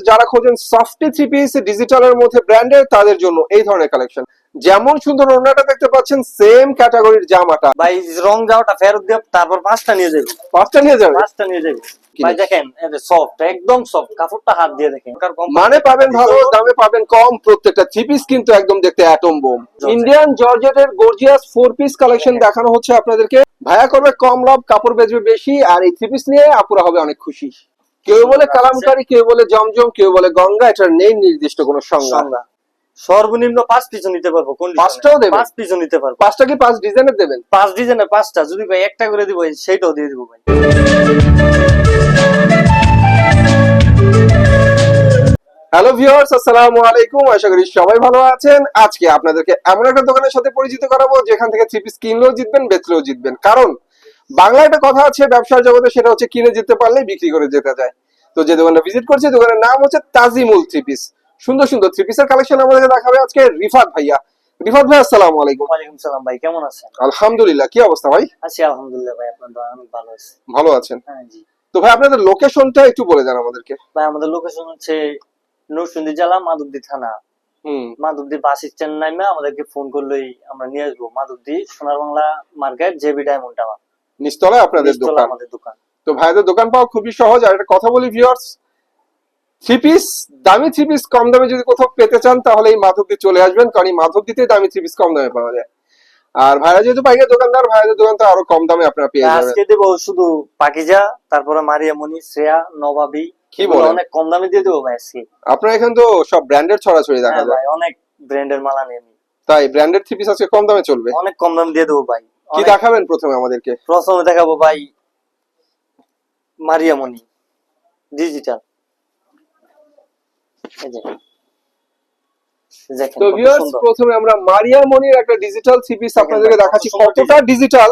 যারা খোঁজেন softy three piece ডিজিটালের মধ্যে ব্র্যান্ডের, তাদের জন্য এই ধরনের কালেকশন। যেমন সুন্দর ওড়নাটা দেখতে পাচ্ছেন, সেম ক্যাটাগরির জামাটা। ভাই রং যাওয়াটা ফেরত দিয়ে তারপর পাঁচটা নিয়ে যাবে। পাঁচটা নিয়ে যাবে? পাঁচটা নিয়ে যাবে ভাই। দেখেন সফট, একদম সফট কাপড়টা, হাত দিয়ে দেখেন। মানে পাবেন ভালো, দামে পাবেন কম। প্রত্যেকটা থ্রি পিস কিন্তু একদম দেখতে অ্যাটম বোম। ইন্ডিয়ান জর্জেটের গর্জিয়াস 4 পিস কালেকশন দেখানো হচ্ছে আপনাদেরকে। ভাইয়া করবে কম লাভ, কাপড় বেচবে বেশি, আর এই থ্রি পিস নিয়ে আপুরা হবে অনেক খুশি। কেউ বলে কালামকারী, কেউ বলে জমজম, কেউ বলে গঙ্গা। এটার নেই নির্দিষ্ট কোনো সংজ্ঞা। সর্বনিম্ন 5 পিসও নিতে পারবো। কোন পাঁচটাও দেবেন? 5 পিসও নিতে পারবো। পাঁচটা কি 5 ডিজাইনের দেবেন? 5 ডিজাইনের 5টা। যদি ভাই একটা করে দিব সেইটাও দিয়ে দিব ভাই। হ্যালো ভিউয়ার্স, আসসালামু আলাইকুম। আশা করি সবাই ভালো আছেন। আজকে আপনাদেরকে এমন একটা দোকানের সাথে পরিচিত করাবো যেখান থেকে থ্রি পিস কিনলেও জিতবেন, বেচলেও জিতবেন। কারণ বাংলা একটা কথা আছে ব্যবসার জগতে, সেটা হচ্ছে কিনে জিততে পারলে বিক্রি করে যেতে যায়। তো যে দোকানটা ভিজিট করছে, দোকানের নাম হচ্ছে তাজিমুল থ্রি পিস। সুন্দর সুন্দর থ্রি পিসের কালেকশন আমাদেরকে দেখাবে আজকে রিফাত ভাইয়া। রিফাত ভাই, আসসালামু আলাইকুম। ওয়ালাইকুম সালাম ভাই, কেমন আছেন? আলহামদুলিল্লাহ। কি অবস্থা ভাই? আছি আলহামদুলিল্লাহ ভাই, আপনার দোয়া অনেক ভালো আছে। ভালো আছেন? হ্যাঁ জি। তো ভাই আপনাদের লোকেশনটা একটু বলে দেন আমাদেরকে। ভাই আমাদের লোকেশন হচ্ছে নরসিংদী জেলা, মাধবদী থানা। মাধবদী বাস স্ট্যান্ড নামে আমাদেরকে ফোন করলেই আমরা নিয়ে আসবো। মাধবদী সোনার Bangla market, JB diamond tower নিচতলায় আপনাদের দোকান। আমাদের দোকান। তো ভাইদের দোকান পাওয়া খুবই সহজ। আর একটা কথা বলি ভিউয়ার্স, থ্রি পিস দামি থ্রি পিস কম দামে যদি কোথাও পেতে চান, তাহলে এই মাধবদী চলে আসবেন। কারণ এই মাধবদীতে দামি থ্রি পিস কম দামে পাওয়া যায়। আর ভাইরা যেহেতু পাইকারি দোকানদার, ভাইদের দোকান তো আরো কম দামে আপনারা পেয়ে যাবেন। আজকে দেবো শুধু পাকিজা, তারপরে মারিয়ামণি, শ্রেয়া, নবাবী। কি বলেন? অনেক কম দামে দিয়ে দেবো ভাই আজকে। আপনার এখানে তো সব ব্র্যান্ডের ছড়াছড়ি দেখা যায়। ভাই অনেক ব্র্যান্ডের মাল আনি আমি। তাই ব্র্যান্ডেড থ্রি পিস আজকে কম দামে চলবে? অনেক কম দামে দিয়ে দেবো ভাই। কি দেখাবেন প্রথমে আমাদেরকে? প্রথমে দেখাবো ভাই মারিয়ামণি ডিজিটাল। তো ভিউয়ার্স, প্রথমে আমরা মারিয়ামণির একটা ডিজিটাল থ্রি পিস আপনাদেরকে দেখাচ্ছি। কতটা ডিজিটাল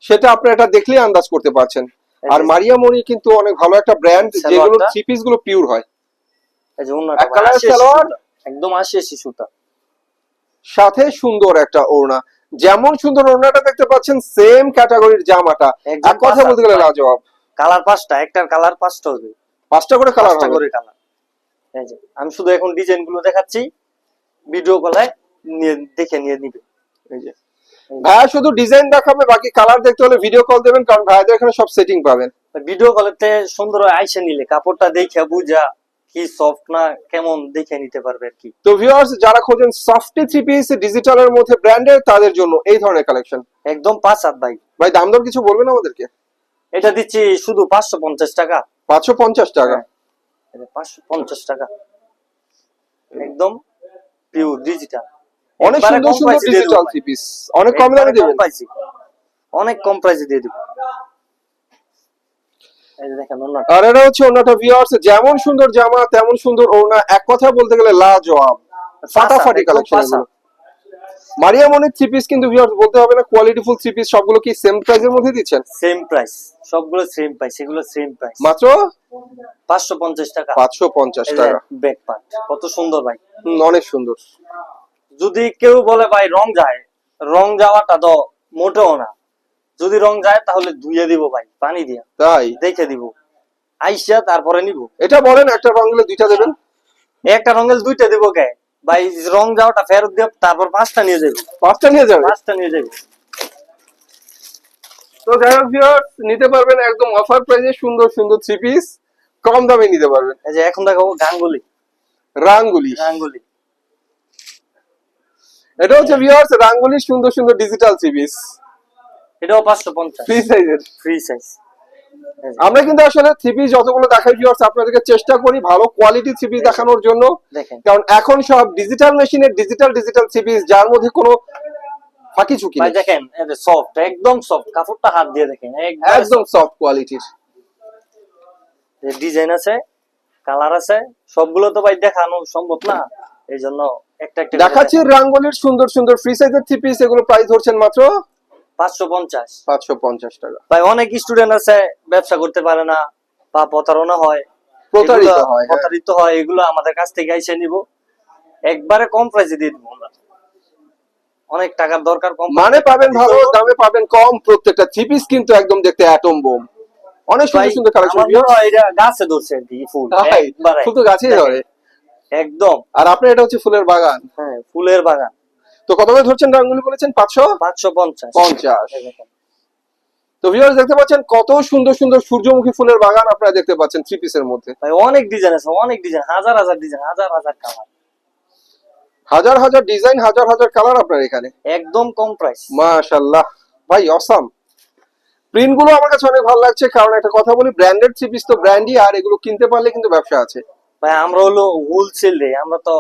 সেটা আপনারা এটা দেখলেই আন্দাজ করতে পারছেন। আর মারিয়ামণি কিন্তু অনেক ভালো একটা ব্র্যান্ড, যেগুলো থ্রি পিস গুলো পিওর হয়। এই যে ওন্নাটা কালার সালোয়ার একদম 80 সুতা, সাথে সুন্দর একটা ওড়না। যেমন সুন্দর ওড়নাটা দেখতে পাচ্ছেন, সেম ক্যাটাগরির জামাটা। এক কথা বলতে গেলে লাজবাব। কালার 5টা, একটার কালার 5টা হবে। 5টা করে কালার হবে। এই যে আমি শুধু এখন ডিজাইন গুলো দেখাচ্ছি, ভিডিও কলে দেখে নিয়ে নিবে। এই যে ভাইয়া শুধু ডিজাইন দেখাবে, বাকি কালার দেখতে হলে ভিডিও কল দেবেন, কারণ ভাইয়াদের এখানে সব সেটিং পাবেন। ভিডিও কলেতে সুন্দর আইসা নিলে কাপড়টা দেখে বুঝা কি সফট না কেমন দেখে নিতে পারবে আর কি। তো ভিউয়ার্স, যারা খোঁজেন সফটি থ্রি পিস ডিজিটালের মধ্যে ব্র্যান্ডের, তাদের জন্য এই ধরনের কালেকশন একদম 5 ভাই। ভাই দাম দর কিছু বলবেন আমাদেরকে? এটা দিচ্ছি শুধু 550 টাকা। 550 টাকা? 550 টাকা একদম পিওর ডিজিটাল। অনেক সুন্দর সুন্দর ডিজিটাল থ্রি পিস অনেক কম দামে দিবেন। অনেক কম প্রাইসে দিয়ে দিব। এই যে দেখেন ওন্নাটা। আর এটা হচ্ছে ওন্নাটা ভিউয়ার্স। যেমন সুন্দর জামা তেমন সুন্দর ওড়না। এক কথা বলতে গেলে লাজবাব, ফাটাফাটি কালেকশন এগুলো। মারিয়ামণির থ্রি পিস কিন্তু ভিউয়ার্স বলতে হবে না, কোয়ালিটিফুল থ্রি পিস। সবগুলো কি সেম প্রাইসের মধ্যে দিচ্ছেন? সেম প্রাইস, সবগুলো সেম প্রাইস, এগুলো সেম প্রাইস, মাত্র 550 টাকা। 550 টাকা। ব্যাক পার্ট কত সুন্দর ভাই, অনেক সুন্দর। যদি কেউ বলে ভাই রং যায়, রং যাওয়াটা তো মোটেও না। যদি রং যায় তাহলে ধুইয়ে দিব ভাই, পানি দিয়ে। তাই দেখে দিব আইসা তারপরে নিব। এটা বলেন, একটা রঙের দুইটা দেবেন? একটা রঙের দুইটা দিব কে ভাই? রং যাওয়াটা ফেরত দিয়ে তারপর 5টা নিয়ে যাবে। 5টা নিয়ে যাবে? 5টা নিয়ে যাবে। তো যাই হোক ভিউয়ার্স, নিতে পারবেন একদম অফার প্রাইসে সুন্দর সুন্দর থ্রি পিস, কম দামে নিতে পারবেন। এই যে এখন দেখাবো গাঙ্গুলি। রাঙ্গুলি। রাঙ্গুলি এটা হচ্ছে ভিউয়ার্স রাঙ্গুলির সুন্দর সুন্দর ডিজিটাল থ্রি পিস। এটাও 550 ফ্রি সাইজের। Free size. আমরা কিন্তু আসলে থ্রি পিস যতগুলো দেখাই ভিউয়ার্স, আপনাদেরকে চেষ্টা করি ভালো কোয়ালিটি থ্রি পিস দেখানোর জন্য। কারণ এখন সব ডিজিটাল মেশিনের ডিজিটাল ডিজিটাল থ্রি পিস, যার মধ্যে কোনো ফাঁকি ঝুঁকি নেই। দেখেন সফট, একদম সফট কাপড়টা, হাত দিয়ে দেখেন একদম সফট কোয়ালিটির। ডিজাইন আছে, কালার আছে, সবগুলো তো ভাই দেখানো সম্ভব না, এই জন্য একটা একটা দেখাচ্ছি। রাঙ্গুলির সুন্দর সুন্দর ফ্রি সাইজের থ্রি পিস, এগুলো প্রাইস ধরছেন মাত্র 550 টাকা। ভাই অনেক স্টুডেন্ট আছে ব্যবসা করতে পারে না বা প্রতারণা হয়, প্রতারিত হয়, এগুলো আমাদের কাছ থেকে এসে নিব, একবারে কম প্রাইসে দিয়ে দিব আমরা। অনেক টাকার দরকার, কম মানে পাবেন ভালো, দামে পাবেন কম। প্রত্যেকটা থ্রি পিস কিন্তু একদম দেখতে অ্যাটম বোম। অনেক সুন্দর ভাই, সুন্দর কালেকশন আমার মনে হয় এটা গাছে ধরছে আর কি ফুল একবারে ফুল তো গাছেই ধরে। একদম। আর আপনার এটা হচ্ছে ফুলের বাগান। হ্যাঁ, ফুলের বাগান। তো কত করে ধরছেন রাঙ্গুলি বলেছেন? 550। 550। এই দেখেন। তো ভিউয়ার্স দেখতে পাচ্ছেন কত সুন্দর সুন্দর সূর্যমুখী ফুলের বাগান আপনারা দেখতে পাচ্ছেন থ্রি পিসের মধ্যে। ভাই অনেক ডিজাইন আছে, অনেক ডিজাইন, হাজার হাজার ডিজাইন, হাজার হাজার কালার, হাজার হাজার ডিজাইন, হাজার হাজার কালার আপনার এখানে। একদম কম প্রাইস। মাশাআল্লাহ ভাই, অসাম। প্রিন্ট গুলো আমার কাছে অনেক ভালো লাগছে, কারণ একটা কথা বলি, ব্র্যান্ডেড থ্রি পিস তো ব্র্যান্ডই, আর এগুলো কিনতে পারলে কিন্তু ব্যবসা আছে। ভাই আমরা হলো হোলসেল রে, আমরা তো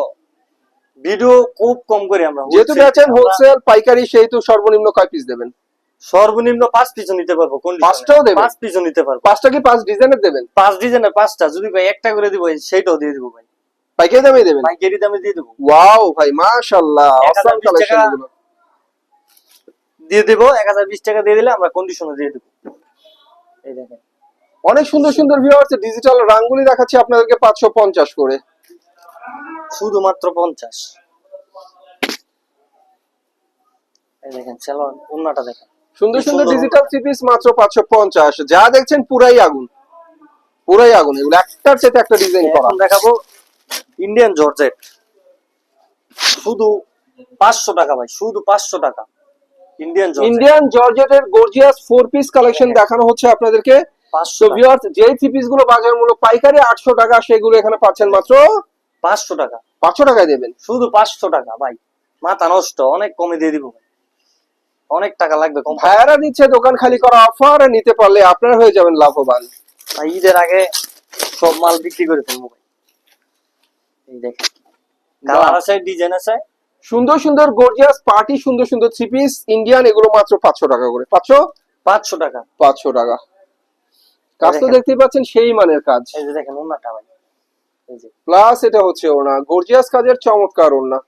ভিডিও খুব কম করি আমরা। যেহেতু বেচেন হোলসেল পাইকারি, সেই তো সর্বনিম্ন কয় পিস দেবেন? সর্বনিম্ন 5 পিসও নিতে পারবো। কোন 5টাও দেবেন? 5 পিসও নিতে পারবো। 5টা কি 5 ডিজাইনের দেবেন? 5 ডিজাইনের 5টা যদি ভাই একটা করে দিব সেইটাও দিয়ে দিব ভাই, পাইকারি দামে দেবেন? পাইকারি দামে দিয়ে দেবো। ওয়াও ভাই, মাশাআল্লাহ, অসাম 1020 কালেকশন টাকা গুলো দিয়ে দেবো। 1020 টাকা দিয়ে দিলে আমরা কন্ডিশনে দিয়ে দেবো। এই দেখেন অনেক সুন্দর সুন্দর ভিউয়ার্স ডিজিটাল রাঙ্গুলি দেখাচ্ছি আপনাদেরকে 550 করে, শুধুমাত্র 50। এই দেখেন সালোয়ার ওন্নাটা দেখেন, সুন্দর কি সুন্দর সুন্দর ডিজিটাল থ্রি পিস মাত্র 550। যা দেখছেন পুরাই আগুন, পুরাই আগুন, এগুলো একটার চেয়ে একটা ডিজাইন করা। এখন দেখাবো ইন্ডিয়ান জর্জেট, শুধু 500 টাকা ভাই, শুধু 500 টাকা। ইন্ডিয়ান জর্জেট, ইন্ডিয়ান জর্জেটের গর্জিয়াস 4 পিস কালেকশন দেখানো হচ্ছে আপনাদেরকে। 500 তো টাকা। ভিউয়ার্স যেই থ্রি পিস গুলো বাজার মূল্য পাইকারি 800 টাকা, সেগুলো এখানে পাচ্ছেন মাত্র 500 টাকা, 500 টাকায় দেবেন। শুধু 500 টাকা ভাই, মাথা নষ্ট। অনেক কমে দিয়ে দিব ভাই, অনেক টাকা লাগবে কম। ভাইয়ারা দিচ্ছে দোকান খালি করা অফার, নিতে পারলে আপনারা হয়ে যাবেন লাভবান। ভাই ঈদের আগে সব মাল বিক্রি করে ফেলবো ভাই। এই দেখেন কালার আছে, ডিজাইন আছে, সুন্দর সুন্দর গর্জিয়াস পার্টি, সুন্দর সুন্দর থ্রি পিস ইন্ডিয়ান, এগুলো মাত্র 500 টাকা করে। 500 টাকা। 500 টাকা। কাজ তো দেখেন। দেখতেই পাচ্ছেন সেই মানের কাজ। এই যে দেখেন ওন্নাটা ভাই, এই যে প্লাস এটা হচ্ছে ওড়না, গর্জিয়াস কাজের চমৎকার ওড়না।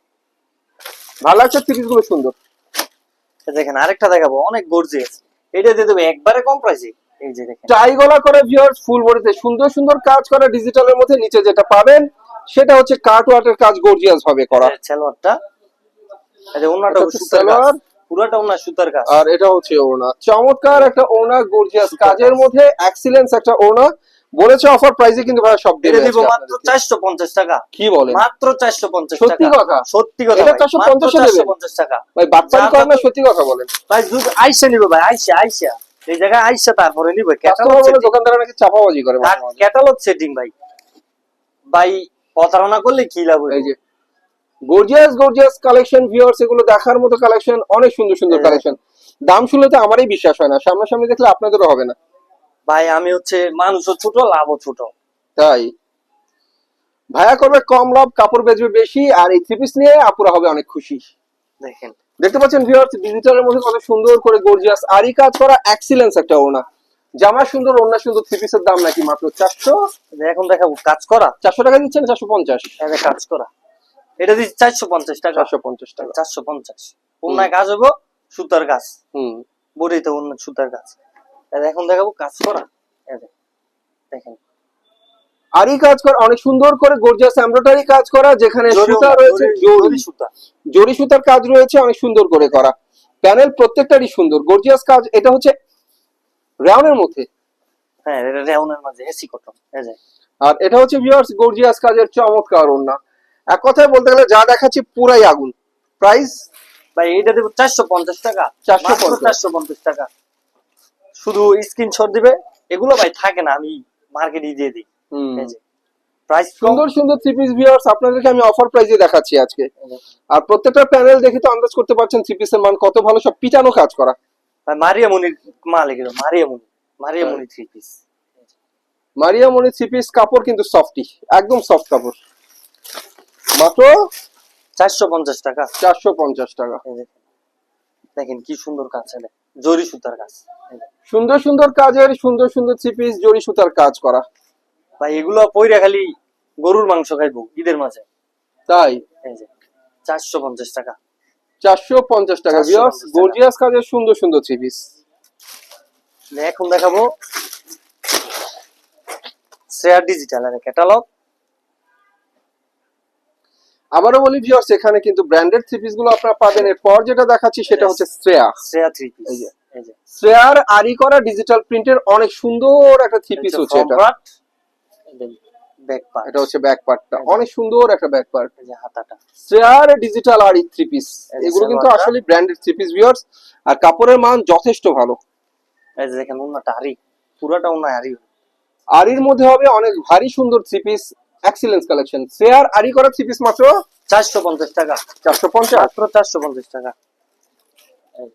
ভালো লাগছে থ্রি পিস গুলো, সুন্দর। এই দেখেন আরেকটা দেখাবো অনেক গর্জিয়াস, এটা দিয়ে দেবো একবারে কম প্রাইসে। এই যে দেখেন টাই গলা করে ভিউয়ার্স ফুল বডিতে সুন্দর সুন্দর কাজ করা ডিজিটালের মধ্যে, নিচে যেটা পাবেন সেটা হচ্ছে কাট ওয়ার্কের কাজ, গর্জিয়াস ভাবে করা। সালোয়ারটা, এই যে ওন্নাটা এটা হচ্ছে সুতার কাজ, সালোয়ার, পুরোটা ওন্না সুতার কাজ। আর এটা হচ্ছে ওড়না, চমৎকার একটা ওড়না, গর্জিয়াস কাজের মধ্যে এক্সিলেন্স একটা ওড়না। বলেছে অফার প্রাইসে, কিন্তু ভাই সব এটা দিয়ে দিব মাত্র 450 টাকা। কি বলেন? মাত্র 450 টাকা। সত্যি কথা? সত্যি কথা এটা ভাই, 450 মাত্র এ দেবেন? 450 টাকা ভাই বাটপারি করেন না, যা সত্যি কথা বলেন। ভাই। যুগ আইসা নিব ভাই, আইসা আইসা এই জায়গায় আইসা তারপরে নিব। কাস্টমার বলে দোকানদার নাকি চাপাবাজি করে মাঝে মাঝে। ক্যাটালগ সেটিং ভাই, ভাই প্রতারণা করলে কি লাভ? এই যে গর্জিয়াস গর্জিয়াস কালেকশন ভিউয়ার্স, এগুলো দেখার মতো কালেকশন, অনেক সুন্দর সুন্দর হ্যাঁ। কালেকশন। দাম শুনলে তো আমারই বিশ্বাস হয় না, সামনাসামনি দেখলে আপনাদেরও হবে না। ভাই আমি হচ্ছে মানুষও ছোট, লাভও ছোট। তাই ভাইয়া করবে কম লাভ, কাপড় বেচবে বেশি, আর এই থ্রি পিস নিয়ে আপুরা হবে অনেক খুশি। দেখেন দেখতে পাচ্ছেন ভিউয়ার্স ডিজিটালের মধ্যে কত সুন্দর করে গর্জিয়াস আরি কাজ করা, এক্সিলেন্স একটা ওড়না। জামা সুন্দর, ওড়না সুন্দর, থ্রি পিসের দাম নাকি মাত্র 400। এখন দেখাবো কাজ করা, 400 টাকা দিচ্ছেন? 450। এই যে কাজ করা, এটা দিচ্ছি 450 টাকা। 450 টাকা। 450 অন্যায় কাজ হবো, সুতার কাজ, হুম। বডিতে অন্য সুতার কাজ। এই যে এখন দেখাবো কাজ করা, এই যে দেখেন আরি কাজ করা, অনেক সুন্দর করে গর্জিয়াস এমব্রয়ডারি কাজ করা, যেখানে সুতা রয়েছে জরি সুতা, জরি সুতার কাজ রয়েছে অনেক সুন্দর করে করা। প্যানেল প্রত্যেকটারই সুন্দর গর্জিয়াস কাজ। এটা হচ্ছে রাউন্ডের মধ্যে, হ্যাঁ এটা রেওনের মাঝে এসি কটন। এই যে আর এটা হচ্ছে ভিউয়ার্স গর্জিয়াস কাজের চমৎকার ওড়না। এক কথায় বলতে গেলে যা দেখাচ্ছি পুরাই আগুন। প্রাইস ভাই এটা দেবো 450 টাকা। 450 450 টাকা, শুধু স্ক্রিনশট দিবে। এগুলো ভাই থাকে না, আমি মার্কেটে দিয়ে দিই। এই যে প্রাইস সুন্দর সুন্দর থ্রি পিস ভিউয়ার্স আপনাদেরকে আমি অফার প্রাইসে দেখাচ্ছি আজকে। আর প্রত্যেকটা প্যানেল দেখে তো আন্দাজ করতে পারছেন থ্রি পিসের মান কত ভালো, সব পিটানো কাজ করা। ভাই মারিয়ামনির মাল এগুলো, মারিয়ামনি থ্রি পিস। মারিয়া মনি থ্রি পিস কাপড় কিন্তু সফটি, একদম সফট কাপড়, মাত্র 450 টাকা। 450 টাকা। এই যে দেখেন কি সুন্দর কাজ, আছে জরি সুতার কাজ। এই যে সুন্দর সুন্দর কাজের সুন্দর সুন্দর থ্রি পিস, জরি সুতার কাজ করা। ভাই এগুলো পইরা খালি গরুর মাংস খাইবো ঈদের মাঝে। তাই এই যে 450 টাকা। 450 টাকা ভিউয়ার্স, 450 টাকা। গর্জিয়াস কাজের সুন্দর সুন্দর থ্রি পিস। এখন দেখাবো শেয়ার ডিজিটাল এর ক্যাটালগ। আবারও বলি ভিউয়ার্স, এখানে কিন্তু ব্র্যান্ডেড থ্রি পিস গুলো আপনারা পাবেন। এরপর যেটা দেখাচ্ছি সেটা হচ্ছে শ্রেয়া। Shreya three piece. এই যে এই যে শ্রেয়ার আরি করা ডিজিটাল প্রিন্টের অনেক সুন্দর একটা থ্রি পিস হচ্ছে এটা। ব্যাক পার্ট, এটা হচ্ছে ব্যাক পার্টটা, অনেক সুন্দর একটা ব্যাক পার্ট। এই যে হাতাটা, শ্রেয়ার ডিজিটাল আরি থ্রি পিস, এই যে এগুলো কিন্তু সালোয়ারটা। আসলে ব্র্যান্ডেড থ্রি পিস ভিউয়ার্স, আর কাপড়ের মান যথেষ্ট ভালো। এই যে দেখেন ওন্নাটা আরি, পুরাটা ওন্না আরি। আরির মধ্যে হবে অনেক ভারী সুন্দর থ্রি পিস, এক্সিলেন্স কালেকশন। শ্রেয়ার আরি করা থ্রি পিস মাত্র 450 টাকা, 450, মাত্র 450 টাকা। এই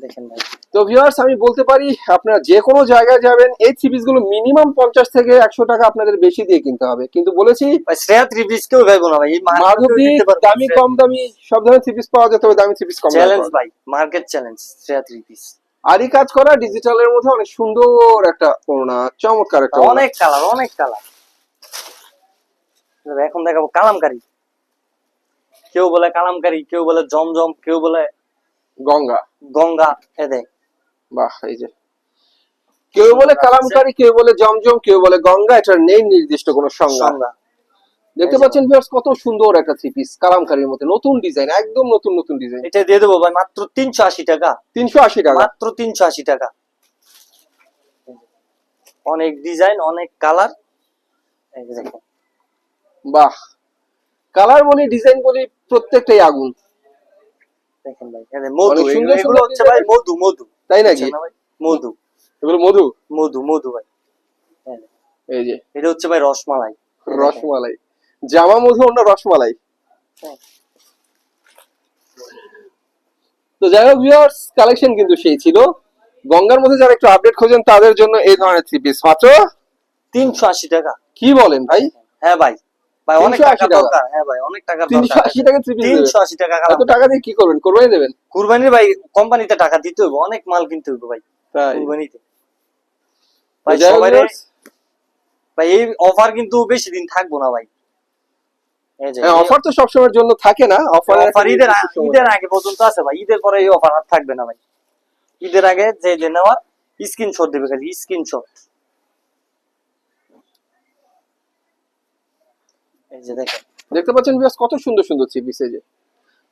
দেখেন ভাই, তো ভিউয়ার্স আমি বলতে পারি আপনারা যে কোনো জায়গায় যাবেন এই থ্রি পিস গুলো মিনিমাম 50 থেকে 100 টাকা আপনাদের বেশি দিয়ে কিনতে হবে। কিন্তু বলেছি ভাই শ্রেয়া থ্রি পিস কেউ ভাইবো না ভাই, এই মাধবদী দামি কম দামি সব ধরনের থ্রি পিস পাওয়া যায়, তবে দামি থ্রি পিস কম দামে চ্যালেঞ্জ পাওয়া যায়। ভাই, market challenge Shreya three piece. আরি কাজ করা ডিজিটালের মধ্যে অনেক সুন্দর একটা ওড়না, চমৎকার একটা ওড়না। অনেক কালার, অনেক কালার। এখন দেখাবো কালামকারী, কেউ বলে কালামকারী, কেউ বলে জমজম, কেউ বলে গঙ্গা। গঙ্গা। এ দেখ বাহ, এই যে কেউ বলে কালামকারী, কেউ বলে জমজম, কেউ বলে গঙ্গা, এটার নেই নির্দিষ্ট কোনো সংজ্ঞা। সংজ্ঞা। দেখতে পাচ্ছেন ভিউয়ার্স কত সুন্দর একটা থ্রি পিস কালামকারীর মধ্যে, নতুন ডিজাইন, একদম নতুন নতুন ডিজাইন। এটা দিয়ে দেবো ভাই মাত্র 380 টাকা, 380 টাকা, মাত্র 380 টাকা। অনেক ডিজাইন, অনেক কালার। এই যে দেখেন, বাহ, কালার বলি ডিজাইন বলি প্রত্যেকটাই আগুন। দেখেন ভাই, এই যে মধু, অনেক সুন্দর এগুলো সুন্দর হচ্ছে ভাই মধু, মধু। তাই নাকি? বুঝছেন না ভাই? মধু, এগুলো মধু, মধু, মধু ভাই। এই যে, এই যে এটা হচ্ছে ভাই রসমালাই। রসমালাই, জামা মধু অন্য রসমালাই। হ্যাঁ। তো যাই হোক ভিউয়ার্স, কালেকশন কিন্তু সেই ছিল। গঙ্গার মধ্যে যারা একটু আপডেট খোঁজেন তাদের জন্য এই ধরনের থ্রি পিস মাত্র 380 টাকা। কি বলেন ভাই? হ্যাঁ ভাই, ভাই অনেক 380 টাকা টাকা? দরকার। হ্যাঁ ভাই, অনেক টাকা দরকার। 380 টাকা থ্রি পিস 380 টাকা এত কালামকারী। টাকা দিয়ে কি করবেন? কোরবানি দেবেন? কুরবানির ভাই কোম্পানিতে টাকা দিতে হবে, অনেক মাল কিনতে হবে ভাই তাই কুরবানিতে। তো ভাই যাই হোক সবাই viewers, ভাই এই অফার কিন্তু বেশি দিন থাকবো না ভাই। এই যে হ্যাঁ, অফার তো সবসময়ের জন্য থাকে না, অফার অফার ঈদের আগে পর্যন্ত আছে ভাই, ঈদের পরে এই অফার আর থাকবে না ভাই। ঈদের আগে যে নেওয়ার স্ক্রিনশট দিবে, খালি স্ক্রিনশট। এই যে দেখেন, দেখতে পাচ্ছেন ভিউয়ার্স কত সুন্দর সুন্দর থ্রি পিস। এই যে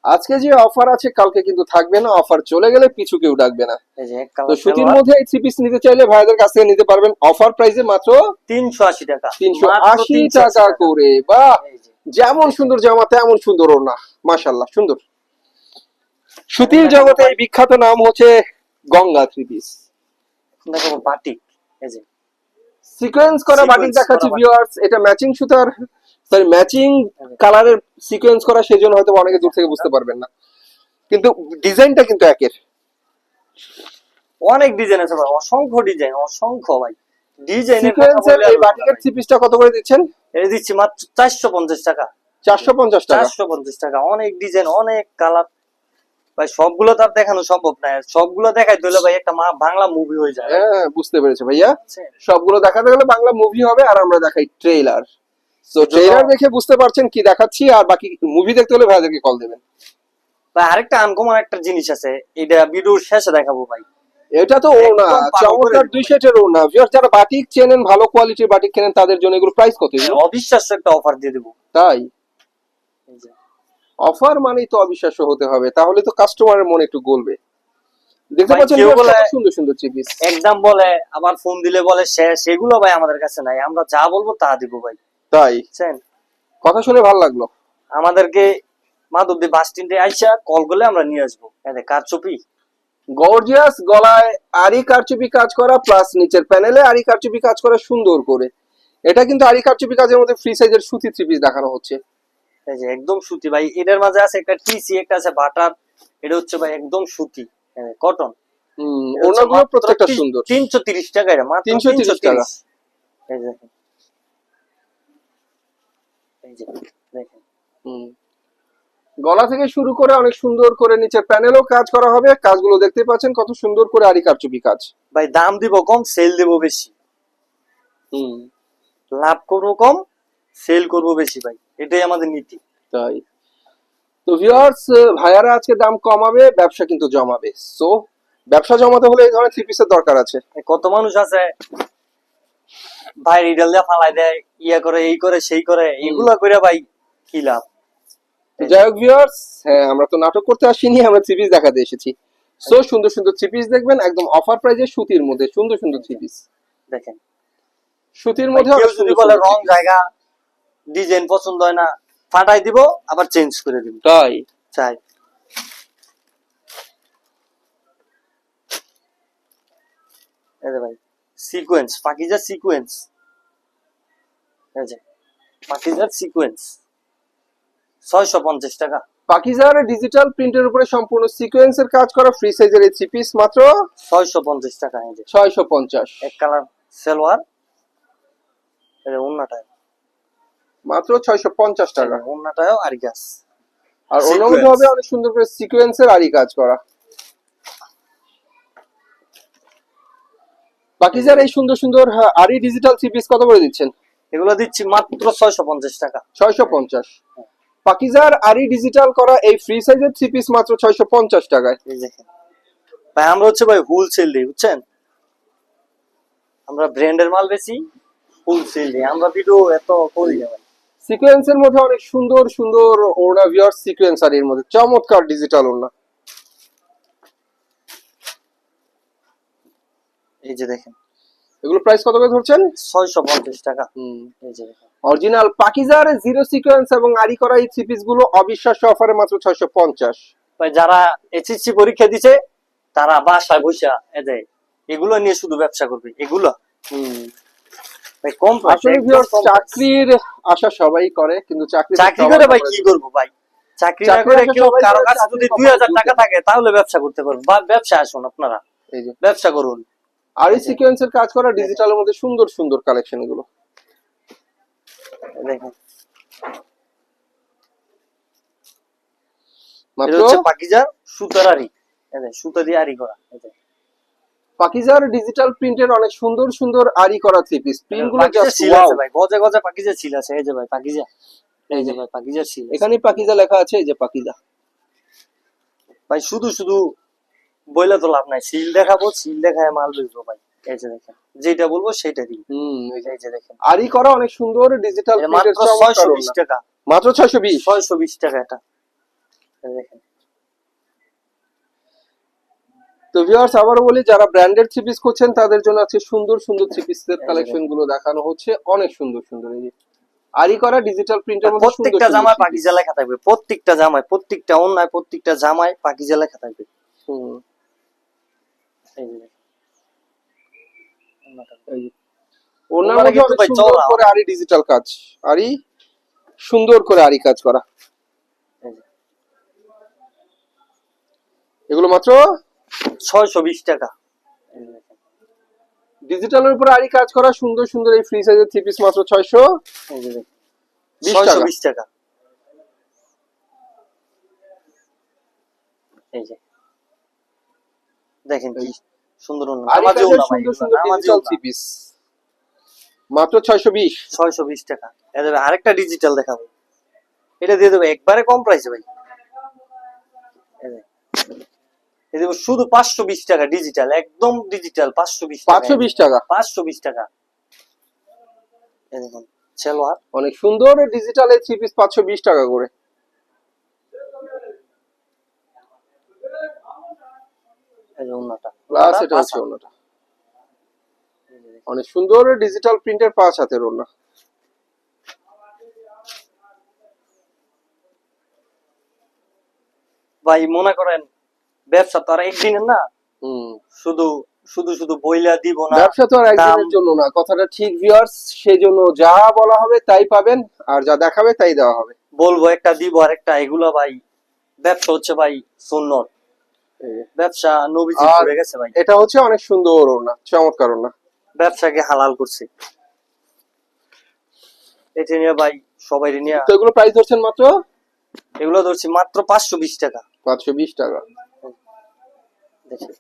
আজকে যে অফার আছে কালকে কিন্তু থাকবে না, অফার চলে গেলে পিছু কেউ ডাকবে না। এই যে এক তো কালার সুতির মধ্যে এই থ্রি পিস নিতে চাইলে ভাইদের কাছ থেকে নিতে পারবেন অফার প্রাইসে মাত্র 380 টাকা, 380 টাকা করে। বাহ, এই যে যেমন সুন্দর জামা তেমন সুন্দর ওড়না, মাশাআল্লাহ সুন্দর। সুতির জগতে এই বিখ্যাত নাম হচ্ছে গঙ্গা থ্রি পিস। দেখো বাটিক, এই যে সিকোয়েন্স করা বাটিক Sequence দেখাচ্ছি করা ভিউয়ার্স। এটা ম্যাচিং সুতার, সরি ম্যাচিং কালারের সিকোয়েন্স করা, সেজন্য হয়তো অনেকে দূর থেকে বুঝতে পারবেন না, কিন্তু ডিজাইনটা কিন্তু একের। অনেক ডিজাইন আছে ভাই, অসংখ্য ডিজাইন, অসংখ্য ভাই ডিজাইনের কথা সিকোয়েন্সের বললে এই বাটিকের থ্রি পিসটা কত করে দিচ্ছেন? এই দিচ্ছি মাত্র 450 টাকা, 450 টাকা। 450 টাকা। অনেক ডিজাইন, অনেক কালার ভাই, সবগুলো তো আর দেখানো সম্ভব না। সবগুলো দেখাইতে হলে ভাই একটা বাংলা মুভি হয়ে যায়। হ্যাঁ, বুঝতে পেরেছে ভাইয়া, সবগুলো দেখাতে গেলে বাংলা মুভি হবে, আর আমরা দেখাই ট্রেলার। তো ট্রেলার দেখে বুঝতে পারছেন কি দেখাচ্ছি, আর বাকি মুভি দেখতে হলে ভাইদেরকে কল দেবেন। ভাই আরেকটা আনকমন একটা জিনিস আছে, এটা ভিডিওর শেষে দেখাবো ভাই। এটা তো ওড়না, একদম পাগল করে চমৎকার দিবো দুই ভাই। সেটের ওড়না। ভিউয়ার্স যারা বাটিক চেনেন, ভালো কোয়ালিটির বাটিক কেনেন, তাদের জন্য এগুলো প্রাইস কত এগুলো? অবিশ্বাস্য একটা অফার দিয়ে দেবো। তাই এই যে অফার মানেই তো অবিশ্বাস্য হতে হবে, তাহলে তো কাস্টমারের মনে একটু গলবে। দেখতে ভাই, পাচ্ছেন কেউ viewers, বলে কত সুন্দর সুন্দর থ্রি পিস। একদম বলে, আবার ফোন দিলে বলে শেষ, এগুলো ভাই আমাদের কাছে নাই। আমরা যা বলবো তা দিব ভাই, তাই বুঝছেন? কথা শুনে ভালো লাগলো। আমাদেরকে মাধবদী বাস স্ট্যান্ডে আইসা কল করলে আমরা নিয়ে আসবো। এই যে কারচুপি, গর্জিয়াস, গলায় আরি কারচুপি কাজ করা, প্লাস নিচের প্যানেলে আরি কারচুপি কাজ করা সুন্দর করে। এটা কিন্তু আরি কারচুপি কাজের মধ্যে ফ্রি সাইজের সুতি থ্রি পিস দেখানো হচ্ছে। এই যে একদম সুতি ভাই। এটার মাঝে আছে একটা টিসি, একটা আছে বাটার। এটা হচ্ছে ভাই একদম সুতি, কটন। ওনাগুলো প্রত্যেকটা সুন্দর। 330 টাকা, এটা মাত্র 330 টাকা। 330। এই যে দেখেন, এই যে দেখেন, গলা থেকে শুরু করে অনেক সুন্দর করে নিচের প্যানেলও কাজ করা হবে। কাজগুলো দেখতে পাচ্ছেন কত সুন্দর করে আরি কারচুপি কাজ। ভাই দাম দিব কম, সেল দেব বেশি। লাভ করবো কম, সেল করবো বেশি ভাই, এটাই আমাদের নীতি। তাই তো ভিউয়ার্স, ভাইয়ারা আজকে দাম কমাবে, ব্যবসা কিন্তু জমাবে। সো ব্যবসা জমাতে হলে এই ধরনের থ্রি পিসের দরকার আছে। কত মানুষ আছে ভাই রিডাল দিয়ে ফালাই দেয়, ইয়া করে, এই করে, সেই করে, এগুলা করে ভাই কি লাভ? যাই হোক ভিউয়ার্স, হ্যাঁ আমরা তো নাটক করতে আসিনি, আমরা থ্রি পিস দেখাতে এসেছি। সো সুন্দর সুন্দর থ্রি পিস দেখবেন একদম অফার প্রাইজে, সুতির মধ্যে সুন্দর সুন্দর থ্রি পিস। দেখেন সুতির ভাই, মধ্যে কেউ অনেক যদি সুন্দর বলে সুন্দর রং three piece। জায়গা ডিজাইন পছন্দ হয় না, ফাটাই দিব আবার চেঞ্জ করে দিব, তাই চাই। এই যে ভাই সিকোয়েন্স, পাকিজা সিকোয়েন্স, এই যে পাকিজার সিকোয়েন্স 650 টাকা। পাকিজার ডিজিটাল প্রিন্টের উপরে সম্পূর্ণ সিকোয়েন্সের কাজ করা ফ্রি সাইজের এই থ্রি পিস মাত্র 650 টাকা। এই যে 650, এক কালার সালোয়ার, এই যে ওন্নাটায়, মাত্র 650 টাকা। ওন্নাটায়ও আরি কাজ, আর অন্য মধ্যে Sequence। হবে অনেক সুন্দর করে সিকোয়েন্সের আরি কাজ করা। পাকিজার এই সুন্দর সুন্দর আরি ডিজিটাল থ্রি পিস কত করে দিচ্ছেন? এগুলো দিচ্ছি মাত্র 650 টাকা। 650। পাকিজার আরি ডিজিটাল করা এই ফ্রি সাইজের থ্রি পিস মাত্র 650 টাকায়। এই দেখেন ভাই, আমরা হচ্ছে ভাই হোলসেল দিই, বুঝছেন, আমরা ব্র্যান্ডের মাল বেশি, হোলসেল দিই, আমরা ভিডিও এত করি না ভাই। সিকোয়েন্সের মধ্যে অনেক সুন্দর সুন্দর ওড়না ভিউয়ার, সিকোয়েন্স আরির মধ্যে চমৎকার ডিজিটাল ওড়না। এই যে দেখেন এগুলো প্রাইস কত করে ধরছেন? 650 টাকা। এই যে দেখেন অরিজিনাল পাকিজার জিরো সিকোয়েন্স এবং আরি করা এই থ্রি পিস গুলো অবিশ্বাস্য অফারে মাত্র 650। ভাই, যারা এইচএসসি পরীক্ষা দিছে তারা বাসায় বসে এদের এগুলো নিয়ে শুধু ব্যবসা করবে, এগুলো ভাই কম price, আসলে একদম ভিউয়ার্স, কম price। চাকরির আশা সবাই করে, কিন্তু চাকরি করে ভাই কি করবো ভাই, চাকরি না চাকরি করে আসলে কেউ সবাই কারো করে, কাছে চাকরি যদি কখনো 2000 টাকা বুঝতে থাকে তাহলে ব্যবসা করতে পারবেন, বা ব্যবসা আসুন আপনারা, এই যে ব্যবসা করুন। আরি সিকোয়েন্সের কাজ করা ডিজিটালের মধ্যে সুন্দর সুন্দর কালেকশন এগুলো। দেখেন এটা মাত্র হচ্ছে পাকিজার সুতার আরি, এই যে সুতা দিয়ে আরি করা, এই যে পাকিজার ডিজিটাল প্রিন্টের অনেক সুন্দর সুন্দর আরি করা থ্রি পিস, প্রিন্ট গুলো পাকিজা জাস্ট ছিল ওয়াও। আছে ভাই, গজে গজে পাকিজা ছিল আছে, এই যে ভাই পাকিজা, এই যে ভাই পাকিজা ছিল এখানে পাকিজা লেখা আছে, এই যে পাকিজা। ভাই, শুধু শুধু বইলা তো লাভ নাই, সিল দেখাবো, সিল দেখায় মাল বেচবো ভাই। এই যে দেখেন যেটা বলবো সেটা দিই। এই যে দেখেন আরি করা অনেক সুন্দর ডিজিটাল এটা প্রিন্টের মাত্র 620 টাকা, মাত্র 620। 620 টাকা এটা। এই দেখেন তো ভিউয়ার্স, আবারও বলি, যারা ব্র্যান্ডেড থ্রি পিস করছেন তাদের জন্য আছে সুন্দর সুন্দর থ্রি পিসের কালেকশন গুলো দেখানো হচ্ছে, অনেক সুন্দর সুন্দর। এই যে আরি করা ডিজিটাল প্রিন্টের মধ্যে সুন্দর প্রত্যেকটা সুন্দর জামায় three piece। পাকিজা লেখা থাকবে, প্রত্যেকটা জামায়, প্রত্যেকটা অন্যায়, প্রত্যেকটা জামায় পাকিজা লেখা থাকবে। হুম, এই যে দেখেন এই যে ওনার ওনারা মধ্যে কিন্তু অনেক ভাই সুন্দর চওড়া। করে আরি ডিজিটাল কাজ, আরি সুন্দর করে আরি কাজ করা। এই যে এগুলো মাত্র 620 টাকা। এই যে দেখেন, ডিজিটালের উপর আরি কাজ করা সুন্দর সুন্দর এই ফ্রি সাইজের থ্রি পিস মাত্র 620 এই যে দেখেন টাকা। 620 টাকা। এই যে দেখেন কি সুন্দর ওন্না, আরি নামাজি কাজের ওন্না ভাই, সুন্দর এগুলো সুন্দর নামাজি ডিজিটাল ওন্না। থ্রি পিস মাত্র 620। 620 টাকা। এই যে আরেকটা ডিজিটাল দেখাবো, এটা দিয়ে দেবো একবারে কম প্রাইসে ভাই। এই যে এই দেবো শুধু 520 টাকা ডিজিটাল, একদম ডিজিটাল 520 টাকা। 520 টাকা। 520 টাকা। এই দেখুন সালোয়ার, অনেক সুন্দর ডিজিটাল এই থ্রি পিস 520 টাকা করে। এই যে ওন্নাটা, প্লাস এটা হচ্ছে ওন্নাটা, অনেক সুন্দর ডিজিটাল প্রিন্টের 5 হাতের ওন্না। ভাই মনে করেন ব্যবসা তো আর একদিনের না, হুম, শুধু শুধু শুধু বইলা দিব না, ব্যবসা তো আর একদিনের দাম- জন্য না, কথাটা ঠিক ভিউয়ার্স। সেজন্য যা বলা হবে তাই পাবেন, আর যা দেখাবে তাই দেওয়া হবে। বলবো একটা দিব আর একটা, এগুলো ভাই ব্যবসা হচ্ছে ভাই সুন্নত, ব্যবসা নবীজি আর করে গেছে ভাই, এটা হচ্ছে অনেক সুন্দর ওড়না, চমৎকার ওড়না। ব্যবসাকে হালাল করছে। এটা নিয়ে ভাই সবাই নিয়ে, তো এগুলো প্রাইস ধরছেন মাত্র এগুলো ধরছি মাত্র 520 টাকা। 520 টাকা, দেখেন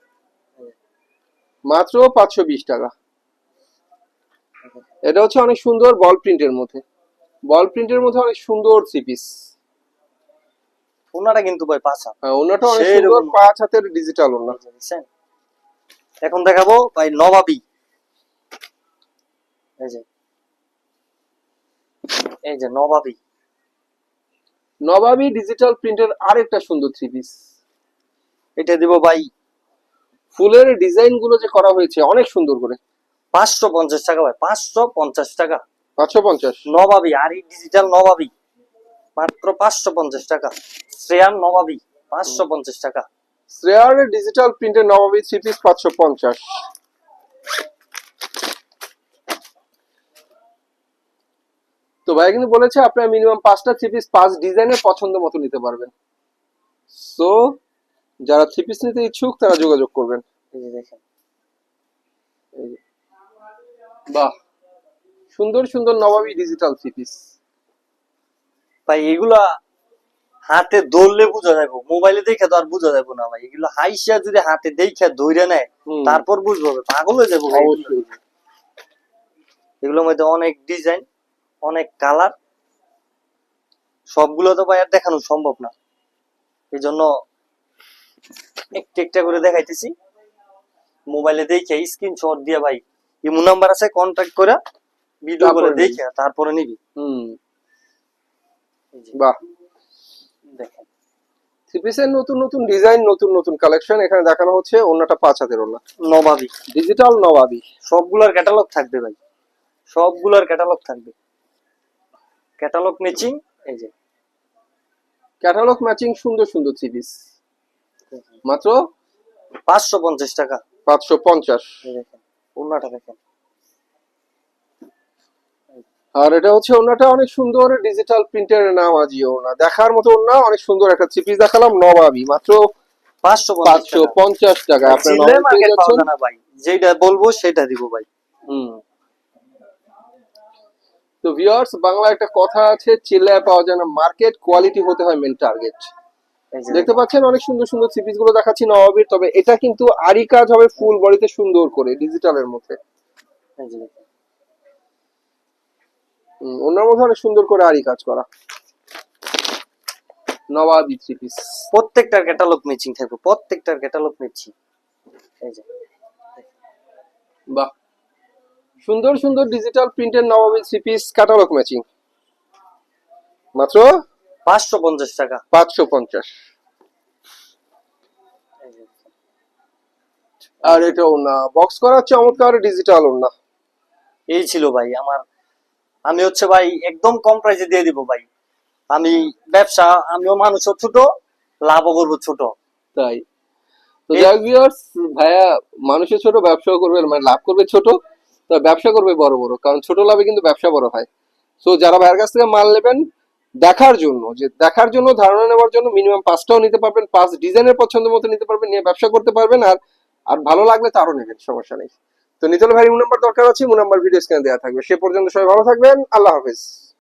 মাত্র 520 টাকা। এটা হচ্ছে অনেক সুন্দর বল প্রিন্টের মধ্যে, বল প্রিন্টের মধ্যে অনেক সুন্দর থ্রি পিস। ওনারা কিন্তু ভাই পাঁচা, ওড়নাটা অনেক সেই সুন্দর, রকম। 5 হাতের ডিজিটাল ওড়না। দেখছেন? এখন দেখাবো ভাই নবাবী। এই যে, এই যে নবাবী, নবাবী ডিজিটাল প্রিন্টের আরেকটা সুন্দর থ্রি পিস। এটা দিব ভাই ফুলের ডিজাইন গুলো যে করা হয়েছে অনেক সুন্দর করে। 550 টাকা ভাই, 550 টাকা। 550। নবাবী আর এই ডিজিটাল নবাবী মাত্র 550 টাকা। শ্রেয়ান নবাবী 550 টাকা। শ্রেয়ার ডিজিটাল প্রিন্টের নবাবী থ্রি পিস 550। তো ভাই কিন্তু বলেছে আপনারা মিনিমাম 5টা থ্রি পিস 5 ডিজাইনের পছন্দ মতো নিতে পারবেন। সো যারা থ্রি পিস নিতে ইচ্ছুক তারা যোগাযোগ করবেন। এই যে দেখেন, এই যে। বাহ, সুন্দর সুন্দর নবাবী ডিজিটাল থ্রি পিস। ভাই এগুলা হাতে ধরলে বোঝা যাবে, মোবাইলে দেখে তো আর বোঝা যাবে না ভাই। এগুলো হাইসা যদি হাতে দেখে ধরে নেয় তারপর বুঝবো, পাগল হয়ে যাবো ভাই। অবশ্যই। এগুলোর মধ্যে অনেক ডিজাইন, অনেক কালার, সবগুলো তো ভাই আর দেখানো সম্ভব না। এই জন্য একটা একটা করে দেখাইতেছি। মোবাইলে দেখে স্ক্রিনশট দিয়ে ভাই ইমো নাম্বার আছে, কন্টাক্ট করে ভিডিও করে তারপরে দেখে তারপরে নিবি। এই যে বাহ, দেখেন, থ্রি পিসের নতুন নতুন ডিজাইন, নতুন নতুন কালেকশন এখানে দেখানো হচ্ছে। ওন্নাটা 5 হাতের ওন্না, নবাবী ডিজিটাল নবাবী। সবগুলোর ক্যাটালগ থাকবে ভাই, সবগুলোর ক্যাটালগ থাকবে, ক্যাটালগ ম্যাচিং। এই যে ক্যাটালগ ম্যাচিং সুন্দর সুন্দর থ্রি পিস মাত্র 550 টাকা। 550। এই দেখেন ওন্নাটা দেখেন, আর এটা হচ্ছে ওন্নাটা অনেক সুন্দর ডিজিটাল প্রিন্টের নামাজি ওন্না, দেখার মতো ওন্না, অনেক সুন্দর একটা থ্রি পিস দেখালাম নবাবী মাত্র 550 টাকা। আপনারা চিল্লে নবাবী পেয়ে মার্কেট পাওয়া যাচ্ছেন। যায় না ভাই, যেটা বলবো সেটা দিব ভাই। তো ভিউয়ার্স, বাংলা একটা কথা আছে, চিল্লায় পাওয়া যায় না মার্কেট, কোয়ালিটি হতে হয় মেন টার্গেট। এই যে দেখতে পাচ্ছেন অনেক সুন্দর সুন্দর থ্রি পিস গুলো দেখাচ্ছি নবাবীর, তবে এটা কিন্তু আরি কাজ হবে ফুল বডিতে সুন্দর করে ডিজিটালের মধ্যে। এই যে দেখেন, ওনার মধ্যে অনেক সুন্দর করে আরি কাজ করা নবাবী থ্রি পিস। প্রত্যেকটার ক্যাটালগ ম্যাচিং থাকবে, প্রত্যেকটার ক্যাটালগ ম্যাচিং। এই যে বাহ, সুন্দর সুন্দর ডিজিটাল প্রিন্টের নবাবী থ্রি পিস ক্যাটালগ ম্যাচিং মাত্র 550 টাকা। 550। এই যে আর এটা ওনা বক্স করা চমৎকার ডিজিটাল ওনা। এই ছিল ভাই আমার, আমি হচ্ছে ভাই একদম কম প্রাইসে দিয়ে দিব ভাই। আমি ব্যবসা, আমিও মানুষও ছোট, লাভও করবো ছোট। তাই তো যাই ভিউয়ার্স, ভাইয়া মানুষের ছোট, ব্যবসাও করবে, মানে লাভ করবে ছোট, তো ব্যবসা করবে বড় বড়, কারণ ছোট লাভে কিন্তু ব্যবসা বড় হয়। সো যারা ভাইয়ের কাছ থেকে মাল নেবেন দেখার জন্য, যে দেখার জন্য, ধারণা নেওয়ার জন্য, মিনিমাম 5টাও নিতে পারবেন, 5 ডিজাইনের পছন্দ মতো নিতে পারবেন, নিয়ে ব্যবসা করতে পারবেন। আর আর ভালো লাগলে তারও নেবেন, সমস্যা নেই। তো নিতল ভাই নাম্বার দরকার আছে, নাম্বার ভিডিও স্ক্রিনে দেওয়া থাকবে। সে পর্যন্ত সবাই ভালো থাকবেন, আল্লাহ হাফেজ।